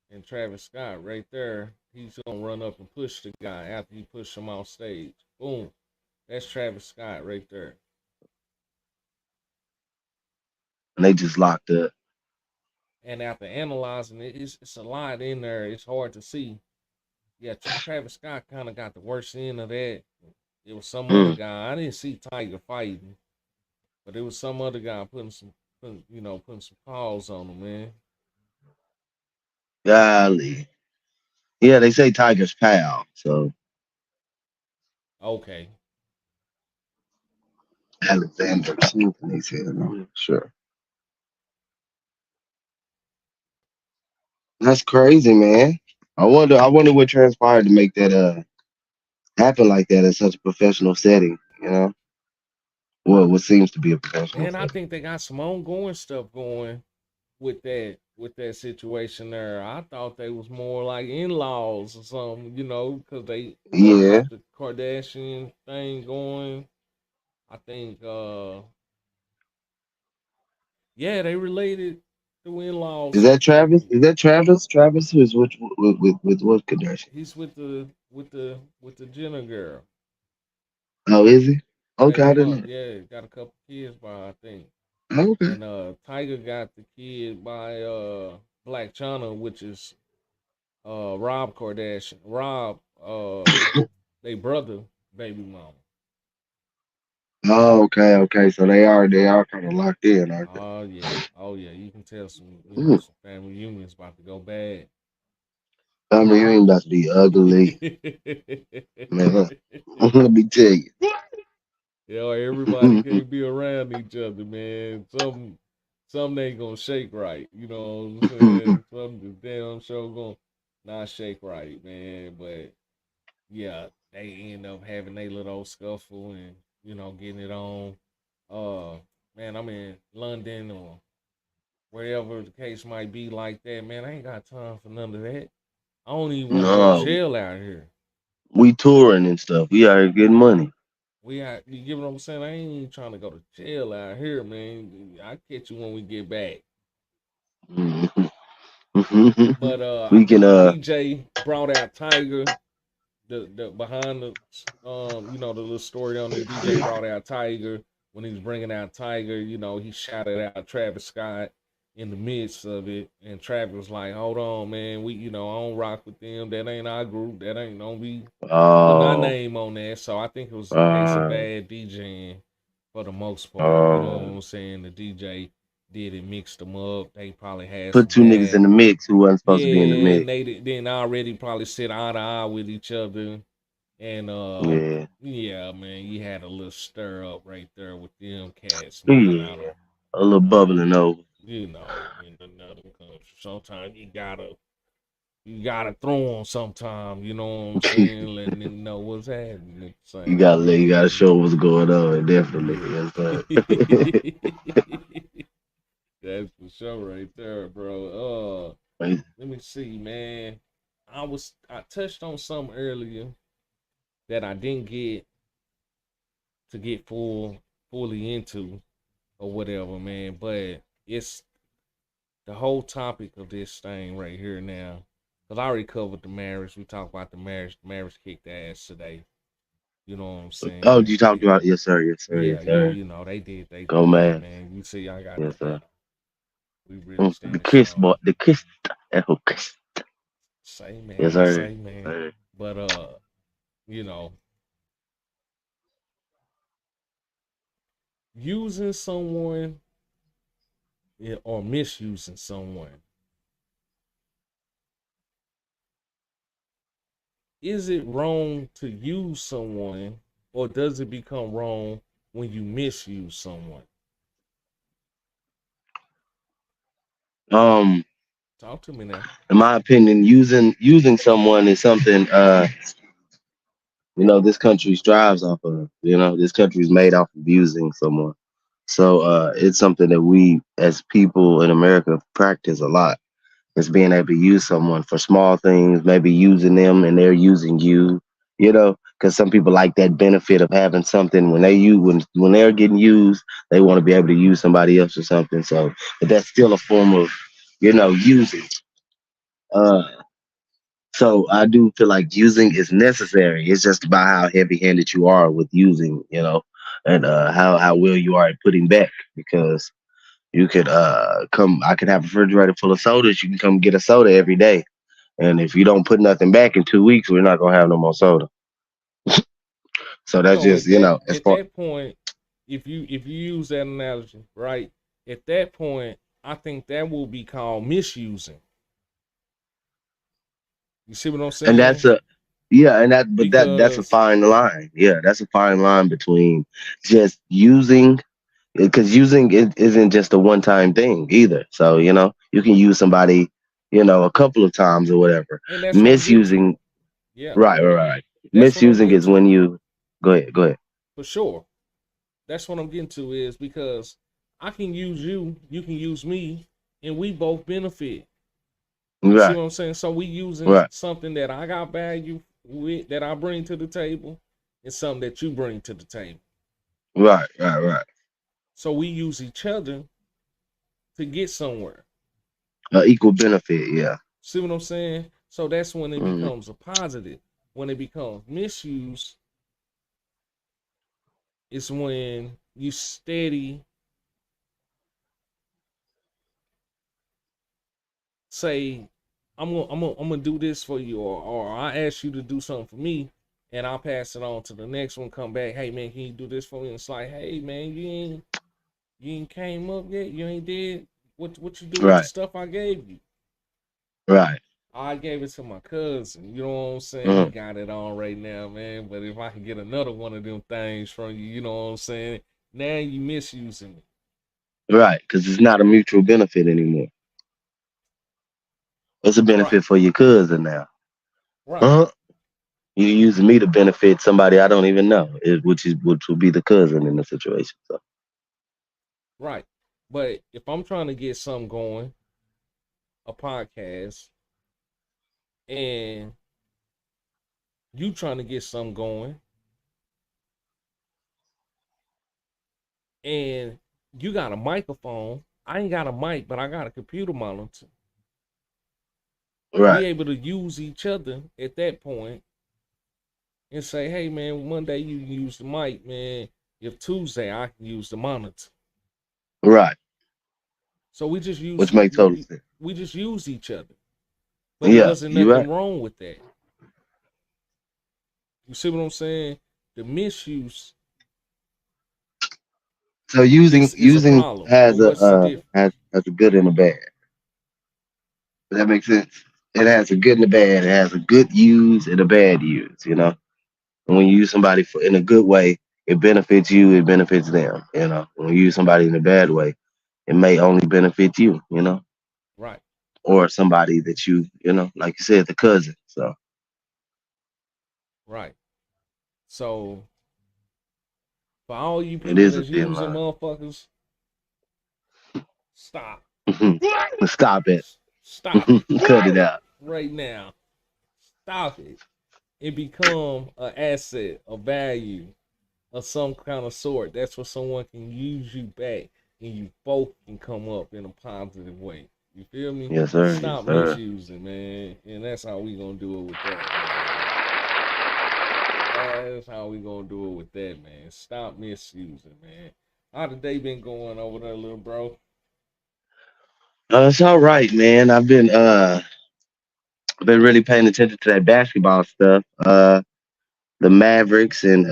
and Travis Scott right there, he's gonna run up and push the guy after he pushed him off stage. Boom. That's Travis Scott right there.
And they just locked up.
And after analyzing it, it's a lot in there. It's hard to see. Yeah, Travis Scott kind of got the worst end of that. It was some other
Mm,
guy. I didn't see Tiger fighting, but it was some other guy putting some calls on him, man.
golly. Yeah, they say Tiger's pal. So
Okay.
Alexander something they said. I'm not sure. That's crazy, man. I wonder what transpired to make that happen like that in such a professional setting, you know? Well, what seems to be a professional
Man, I
setting.
think they got some ongoing stuff going with that situation there. I thought they was more like in-laws or something, because they
Yeah.
got the Kardashian thing going. I think yeah, they related to in-laws
Is that Travis?
technically.
Is that Travis? Travis who's with what Kardashian?
He's with the Jenner girl.
Oh, is he? Okay,
Baby
I didn't
mom,
know.
yeah, got a couple kids by her, I think.
Okay.
And Tiger got the kid by Black China, which is Rob Kardashian. Rob they brother baby mama.
Oh, okay. So they are kind of locked in, aren't they?
Oh yeah. Oh yeah. You can tell some
Mm.
some family reunions about to go bad.
I mean, you ain't about to be ugly, man. Let me tell you.
Everybody can't be around each other, man. Some ain't gonna shake right. You know what I'm saying? Some just damn sure gonna not shake right, man. But yeah, they end up having their little scuffle and getting it on. Uh, man, I'm in London or wherever the case might be like that. Man, I ain't got time for none of that. I don't even want to go to
No,
jail out here.
we touring and stuff. We out here getting money.
You get what I'm saying? I ain't even trying to go to jail out here, man. I catch you when we get back.
Mhm.
But I
We can
think the DJ brought out Tiger. The behind the the little story on the DJ brought out Tiger when he was bringing out Tiger. He shouted out Travis Scott in the midst of it, and Travis was like, "Hold on, man. I don't rock with them. That ain't our group. That ain't don't be putting our
oh
name on that." So I think it was a case of
uh
bad DJing for the most part. You know what
oh
I'm saying? The DJ did it, mixed them up. They probably had
put
some
two niggas in
bad.
the mix who wasn't supposed to be in the
Yeah,
mix.
and they didn't already probably sit eye to eye with each other. And
Yeah.
yeah, man, you had a little stir up right there with them cats, man. I
Yeah.
don't
A little
uh
bubbling over.
in another country. Sometimes you gotta throw them sometime, you know what I'm saying? Letting them know what's happening at the
You
same
gotta let you
time,
gotta
man.
show what's going on, definitely.
Yeah.
Yes, sir.
That's for sure right there, bro. Let me see, man. I touched on something earlier that I didn't get to get fully into or whatever, man. But it's the whole topic of this thing right here now. Cause I already covered the marriage. We talked about the marriage. The marriage kicked ass today. You know what I'm
Oh,
saying?
you talked
And
about yes, sir, yes, sir,
yeah,
yes, sir.
they did their
Go
thing,
man.
man. You see, I got
Yes, sir.
we really
The
standing
kiss boy,
strong.
the kiss, that whole kiss.
Say
Yes,
man,
sir.
say man.
Sir.
But you know, using someone or misusing someone, is it wrong to use someone or does it become wrong when you misuse someone?
Um,
Talk to me now.
in my opinion, using someone is something this country strives off of. This country is made off of using someone. So it's something that we as people in America practice a lot. It's being able to use someone for small things, maybe using them and they're using you, because some people like that benefit of having something when they use when they're getting used, they want to be able to use somebody else or something. So, but that's still a form of, using. Uh, so I do feel like using is necessary. It's just about how heavy-handed you are with using, and how well you are at putting back. Because you could come, I could have a refrigerator full of sodas. You can come get a soda every day, and if you don't put nothing back in 2 weeks, we're not gonna have no more soda. So that's
So
just,
at that
as
at
far.
that point, if you use that analogy, right? At that point, I think that will be called misusing. You see what I'm
And that's
saying?
a yeah, and that's a
Because
fine line. Yeah, that's a fine line between just using, because using it isn't just a one time thing either. So you can use somebody, a couple of times or whatever.
and that's what I'm getting to.
Misusing,
Yeah,
right, right, right.
that's what I'm
Misusing
getting
is when
to
you go ahead.
for sure. That's what I'm getting to is because I can use you, you can use me, and we both benefit. You see
Right,
what I'm saying? So we using
right,
something that I got value with that I bring to the table, and something that you bring to the table.
right, right, right.
So we use each other to get somewhere.
Equal benefit. Yeah.
See what I'm saying? So that's when it
Hmm.
becomes a positive. When it becomes misuse, it's when you steady say, I'm gonna do this for you, or I ask you to do something for me, and I'll pass it on to the next one. Come back, hey man, can you do this for me? And it's like, hey man, you ain't came up yet. You ain't did what you do with the
Right,
stuff I gave you.
right.
I gave it to my cousin. You know what I'm saying? He
Hmm.
got it on right now, man. But if I can get another one of them things from you, you know what I'm saying? Now you misusing me.
Right, because it's not a mutual benefit anymore. It's a
Right,
benefit for your cousin now.
right,
Uh-huh. You're using me to benefit somebody I don't even know, which will be the cousin in the situation. So
right. But if I'm trying to get something going, a podcast, and you trying to get something going, and you got a microphone, I ain't got a mic, but I got a computer monitor.
right,
We able to use each other at that point and say, hey man, Monday you can use the mic, man. If Tuesday I can use the monitor.
right,
So we just
which
use
makes total sense.
we just use each other. But it
Yeah,
wasn't
you're
nothing
right.
wrong with that. You see what I'm saying? The misuse
So using
is a
using
problem. But
has a
what's the difference?
has a good and a bad. Does that make sense? It has a good and a bad. It has a good use and a bad use. And when you use somebody in a good way, it benefits you. It benefits them. When you use somebody in a bad way, it may only benefit you.
Right,
Or somebody that like you said, the cousin. So
right. So for all you
it
people
is a
that's
thin
using
line.
motherfuckers, stop.
Stop it.
Stop it.
Cut it out.
Right now. Stop it. It become an asset, a value of some kind of sort. That's where someone can use you back and you both can come up in a positive way. You feel me?
Yes, sir. Yes,
Stop
sir.
misusing, man. And that's how we gonna do it with that, man. That's how we gonna do it with that, man. Stop misusing, man. How the day been going over there, little bro?
It's all right, man. I've been really paying attention to that basketball stuff. The Mavericks and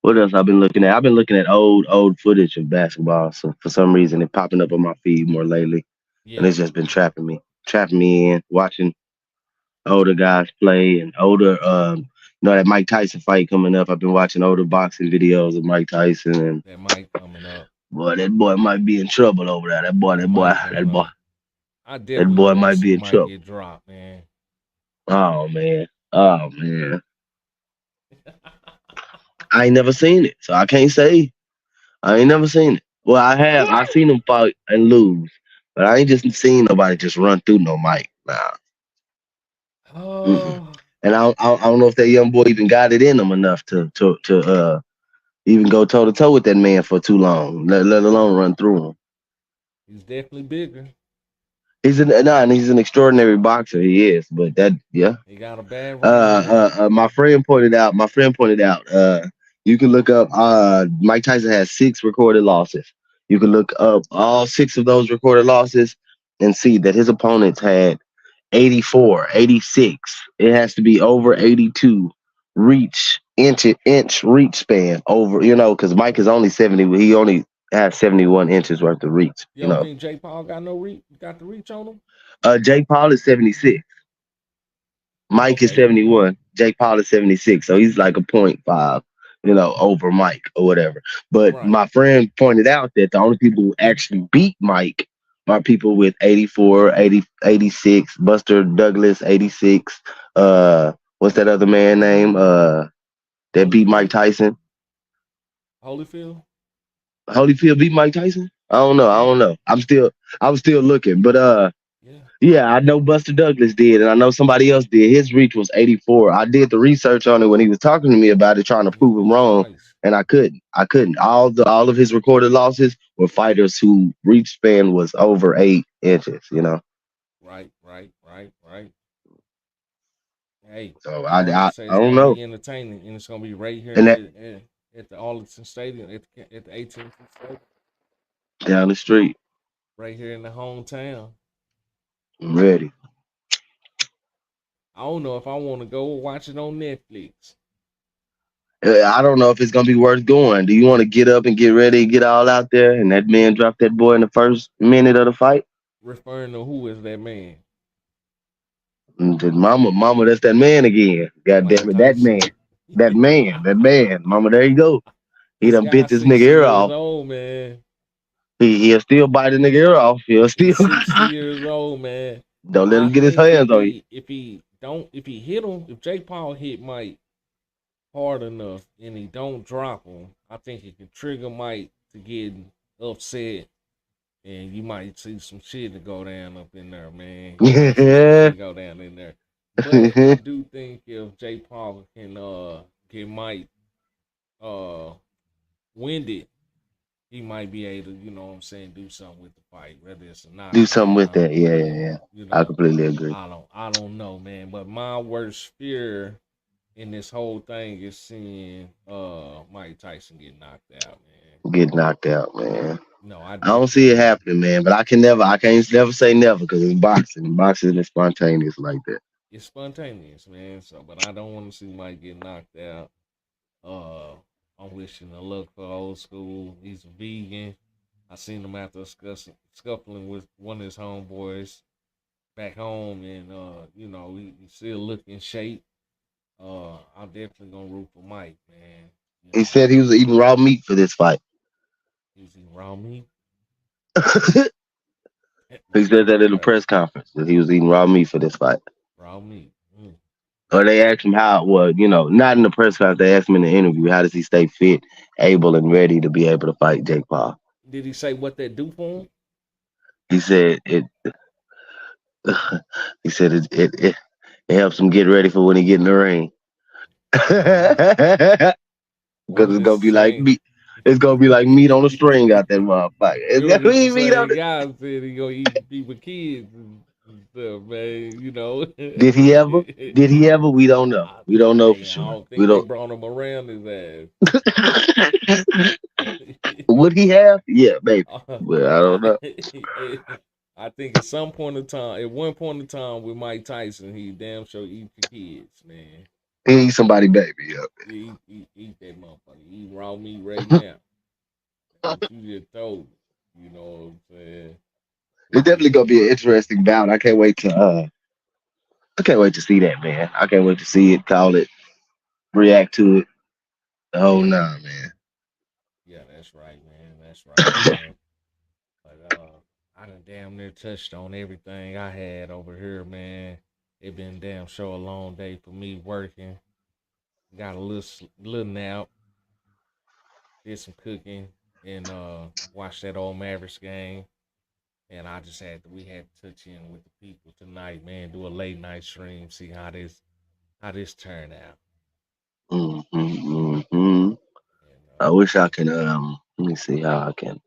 what else I've been looking at? I've been looking at old footage of basketball. So for some reason, it's popping up on my feed more lately, and
Yeah,
it's just been trapping me in watching older guys play and older. That Mike Tyson fight coming up. I've been watching older boxing videos of Mike Tyson, and
that mic coming up.
boy, that boy might be in trouble over there. That boy,
That
that boy,
mic coming
that boy,
up. I
that
definitely
boy
think
might
she
be in
might
trouble.
get dropped, man.
Oh man, oh man. I ain't never seen it, so I can't say. I ain't never seen it. Well, I have. I've seen him fight and lose, But I ain't just seen nobody just run through no mic. Nah. Mm-mm.
Oh,
And I don't know if that young boy even got it in him enough to even go toe to toe with that man for too long, let alone run through him.
he's definitely bigger.
And he's an extraordinary boxer. He is, but that yeah.
He got a bad right hand.
My friend pointed out. You can look up. Mike Tyson has 6 recorded losses. You can look up all 6 of those recorded losses and see that his opponents had 84, 86. It has to be over 82 inch reach span over. Because Mike is only 70. He only has 71 inches worth of reach.
You don't think Jake Paul got got the reach on him?
Jake Paul is 76. Mike is
Okay,
71. Jake Paul is 76. So he's like a point five, over Mike or whatever. But
right.
my friend pointed out that the only people who actually beat Mike are people with 84, 80, 86. Buster Douglas, 86. What's that other man name? That beat Mike
Holyfield,
Tyson.
Holyfield.
Holyfield beat Mike Tyson? I don't know. I
Yeah,
don't know. I'm still looking. But
yeah.
yeah, I know Buster Douglas did, and I know somebody else did. His reach was 84. I did the research on it when he was talking to me about it, trying to
He
prove him
beat him
wrong,
twice.
and I couldn't. I couldn't. All of his recorded losses were fighters who reach span was over 8 inches.
Right, right, right, right. Hey,
So I,
all I can
I,
say
I
is
don't
gonna
know.
be entertaining, and it's gonna be right here
And that
at the Arlington Stadium, at the AT&T Stadium,
down the street,
right here in the hometown.
I'm ready.
I don't know if I want to go watch it on Netflix.
I don't know if it's gonna be worth going. Do you want to get up and get ready and get all out there? And that man dropped that boy in the first minute of the fight.
Referring to who is that man?
And then mama, that's that man again. God damn
Mike
it, that man,
Tyson.
Mama. There you go. He
This
done bit
guy's
this nigga
60
ear
years
off.
old, man.
He'll still bite a nigga ear off. He'll still
He's 60 years old, man.
don't let him
I
get his
think
hands on you.
if he hit him, if Jake Paul hit Mike hard enough and he don't drop him, I think it can trigger Mike to get upset, and you might see some shit to go down up in there, man. You might see some
Yeah.
shit go down in there. But I do think if Jake Paul can get Mike uh winded, he might be able to, what I'm saying, do something with the fight, whether it's a
Do something with
knockdown
that. Yeah, yeah,
or,
yeah. I completely agree.
I don't know, man. But my worst fear in this whole thing is seeing Mike Tyson get knocked out, man.
Get knocked out, man.
No, I
I don't see
definitely
it
do.
happening, man. But I can't never say never because it's boxing. Boxing is spontaneous like that.
It's spontaneous, man. So, but I don't want to see Mike get knocked out. Uh, I'm wishing the luck for old school. He's a vegan. I seen him after scuffling with one of his homeboys back home, and he still look in shape. I'm definitely gonna root for Mike, man. You
He
know,
said he was eating raw meat for this fight.
he was eating raw meat.
He said that
That's
in a
crazy.
press conference that he was eating raw meat for this fight.
Raw meat. Mm.
Or they asked him how, well, not in the press conference, they asked him in the interview, how does he stay fit, able, and ready to be able to fight Jake Paul?
Did he say what that do for him?
He said he said it helps him get ready for when he get in the ring.
What
Because it's
was
gonna be like
saying?
meat. It's gonna be like meat on a string out that motherfucker. It's
It was
gonna
just the
be meat on
same
the.
guy said he gonna eat people kids and stuff, man.
Did he ever? Did he ever? We don't know. We don't know for
Hey, I
sure.
don't
We
think they
don't.
brought him around his
Would he have? Yeah, maybe.
ass.
But I don't know.
I think at some point in time, at one point in time with Mike Tyson, he damn sure eat the kids, man.
He ain't somebody baby. Yeah.
Eat that motherfucker. Eat raw meat right now. What you just told me. You know what I'm saying?
It's
But
definitely
yeah,
gonna be an interesting bout. I can't wait to see that, man. I can't wait to see it, call it, react to it. The whole
yeah,
nine, man.
yeah. That's right, man. That's right, man. But I done damn near touched on everything I had over here, man. It been damn sure a long day for me working. Got a little nap, did some cooking, and watched that old Mavericks game. And we had to touch in with the people tonight, man. Do a late night stream, see how this turned out. And
I wish I can let me see how I can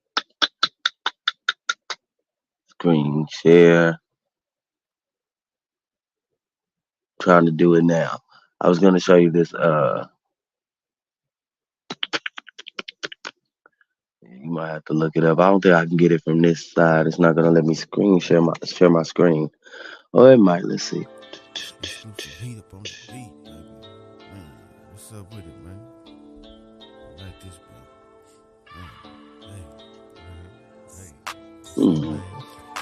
screen share. Trying to do it now. I was gonna show you this you might have to look it up. I don't think I can get it from this side. It's not gonna let me share my screen. Oh, it might. Let's see.
Let's do some heat up on the beat, baby. Man, what's up with it, man? I like this beat. Man, hey.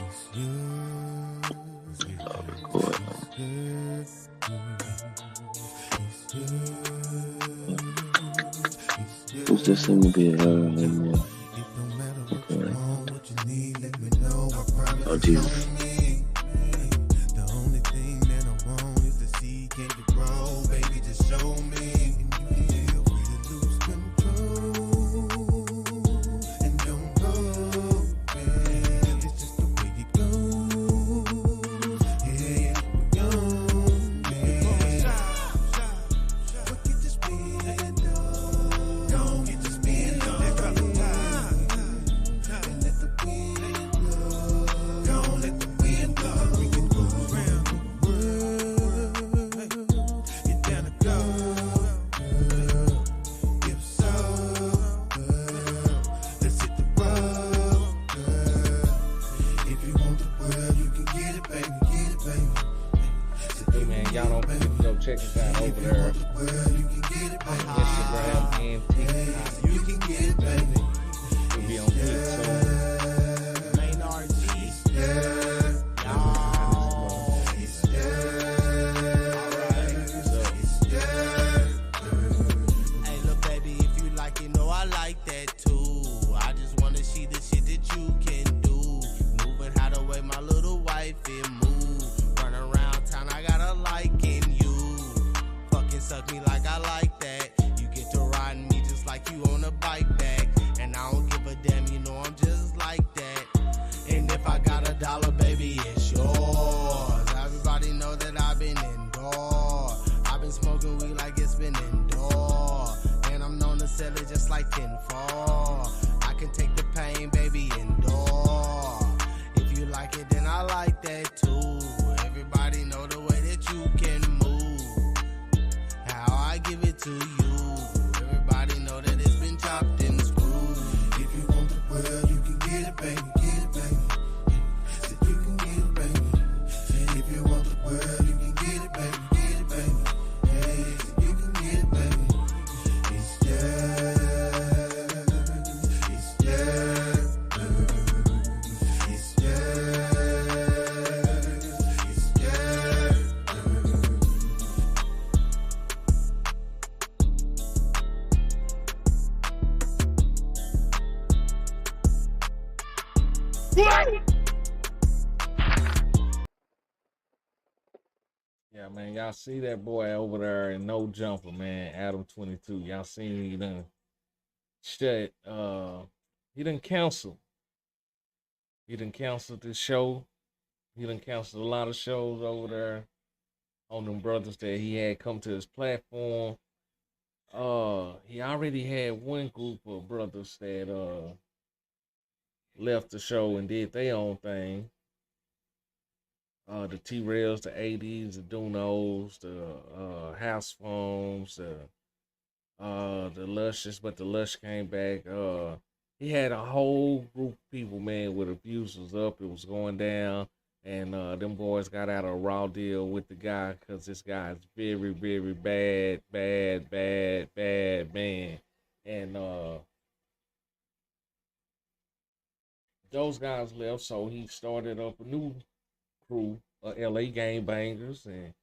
It's you.
I'll record. Who's this seem to be okay. Oh Jesus.
The only thing that I want is to see can you grow, baby, just show me. And you feel free to lose control and don't go, man. It's just the way it goes. Yeah, we young, man. But get this spin, don't get the spin, don't let the wind blow. Don't let the wind blow. We can go around the world. You're down to go, girl. If so, girl, let's hit the road, girl. If you want the world, you can get it, baby, get it, baby.
hey man, y'all don't go check us out over there.
World, you can get it, baby.
Instagram and TikTok.
You can get it, baby.
We'll be on YouTube.
Main RG. Hey, look, baby, if you like it, know I like that too. I just wanna see the shit that you can do. Moving how the way my little wife it move. Run around town, I got a like in you. Fucking suck me like I like that. You get to riding me just like you on a bike back. And I don't give a damn, you know I'm just like that. And if I got $1, baby, it's yours. Everybody know that I've been indoor. I've been smoking weed like it's been indoor. And I'm known to sell it just like 10-4. I can take the pain, baby, indoor. If you like it, then I like that too. Everybody know the way that you can move. How I give it to you. Everybody know that it's been chopped and screwed. If you want the world, you can get it, baby, get it, baby. Said you can get it, baby. If you want the world, you can get it, baby, get it, baby. Yeah, said you can get it, baby. It's yours, it's yours, it's yours,
Yeah, man, y'all see that boy over there in No Jumper, man, Adam 22. Y'all seen he done shut, he done cancel. He done canceled this show. He done canceled a lot of shows over there on them brothers that he had come to his platform. He already had one group of brothers that left the show and did their own thing. The T-Rails, the 80s, the Dunos, the House Phones, the Luscious, but the Lush came back. He had a whole group of people, man, with abusers up. It was going down, and them boys got out a raw deal with the guy because this guy is very, very bad man. And those guys left, so he started up a new crew, LA Gangbangers, and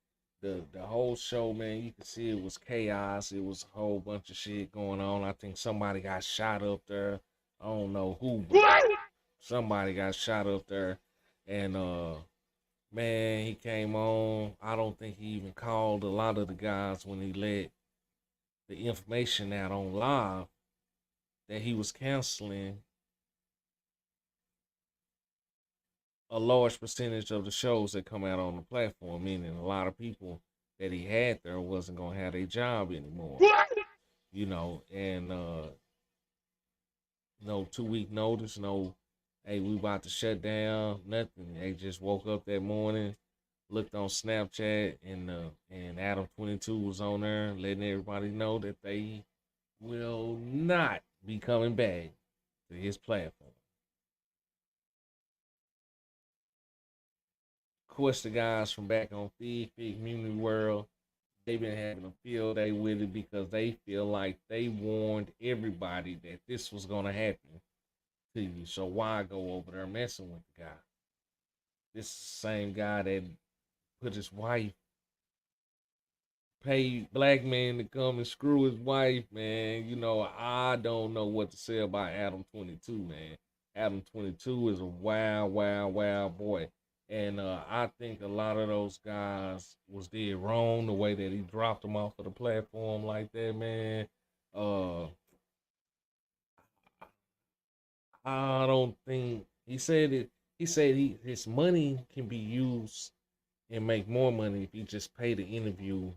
the whole show, man, you can see it was chaos. It was a whole bunch of shit going on. I think somebody got shot up there. I don't know who, but somebody got shot up there. And man, he came on. I don't think he even called a lot of the guys when he let the information out on live that he was canceling a large percentage of the shows that come out on the platform, meaning a lot of people that he had there wasn't gonna have a job anymore. And no 2 week notice, no, hey, we about to shut down, nothing. They just woke up that morning, looked on Snapchat, and Adam 22 was on there letting everybody know that they will not be coming back to his platform. Of course, the guys from back on Feed Community World, they've been having a field day with it because they feel like they warned everybody that this was gonna happen to you. So why go over there messing with the guy? This is the same guy that put his wife, paid black man to come and screw his wife, man. I don't know what to say about Adam 22, man. Adam 22 is a wild, wild, wild boy. And I think a lot of those guys was dead wrong the way that he dropped them off of the platform like that, man. Uh, I don't think he said it. He said his money can be used and make more money if he just pay the interview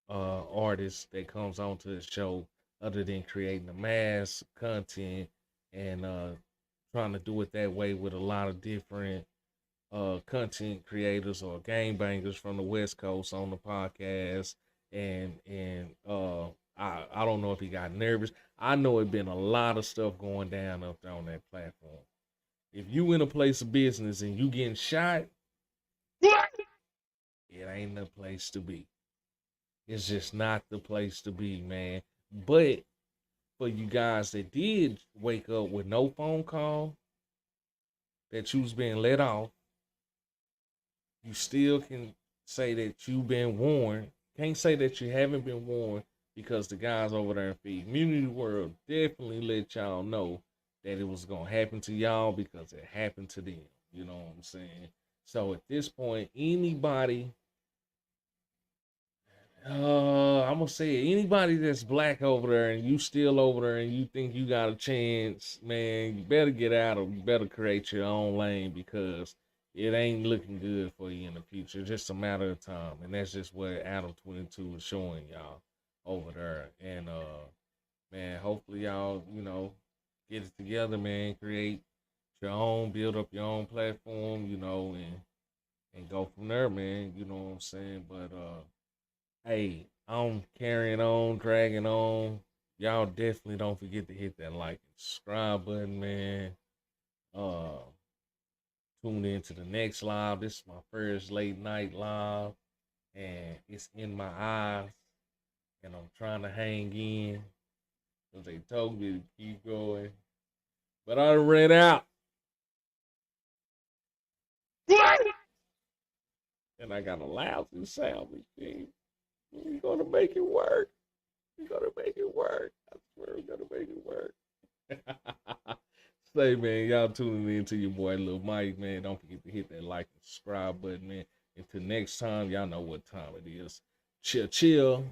artist that comes onto the show, other than creating the mass content and trying to do it that way with a lot of different content creators or game bangers from the West Coast on the podcast. And I don't know if he got nervous. I know it been a lot of stuff going down up there on that platform. If you in a place of business and you getting shot, it ain't the place to be. It's just not the place to be, man. But for you guys that did wake up with no phone call, that you was being let off, you still can say that you've been warned. Can't say that you haven't been warned, because the guys over there in Feed Community World definitely let y'all know that it was gonna happen to y'all because it happened to them. You know what I'm saying? So at this point, anybody, I'm gonna say it, anybody that's black over there and you still over there and you think you got a chance, man, you better get out of, you better create your own lane, because it ain't looking good for you in the future. Just a matter of time. And that's just what Adam 22 is showing y'all over there. And man, hopefully y'all, get it together, man, create your own, build up your own platform, and go from there, man. You know what I'm saying? But hey, I'm carrying on, dragging on. Y'all definitely don't forget to hit that like and subscribe button, man. Uh, Tune in to the next live. This is my first late night live, and it's in my eyes, and I'm trying to hang in because they told me to keep going, but I ran out, and I got a lousy sound machine. We're gonna make it work. We're gonna make it work. I swear we're gonna make it work. Say, man, y'all tuning in to your boy Lil Mike, man. Don't forget to hit that like and subscribe button, man. Until next time, y'all know what time it is. Chill, chill.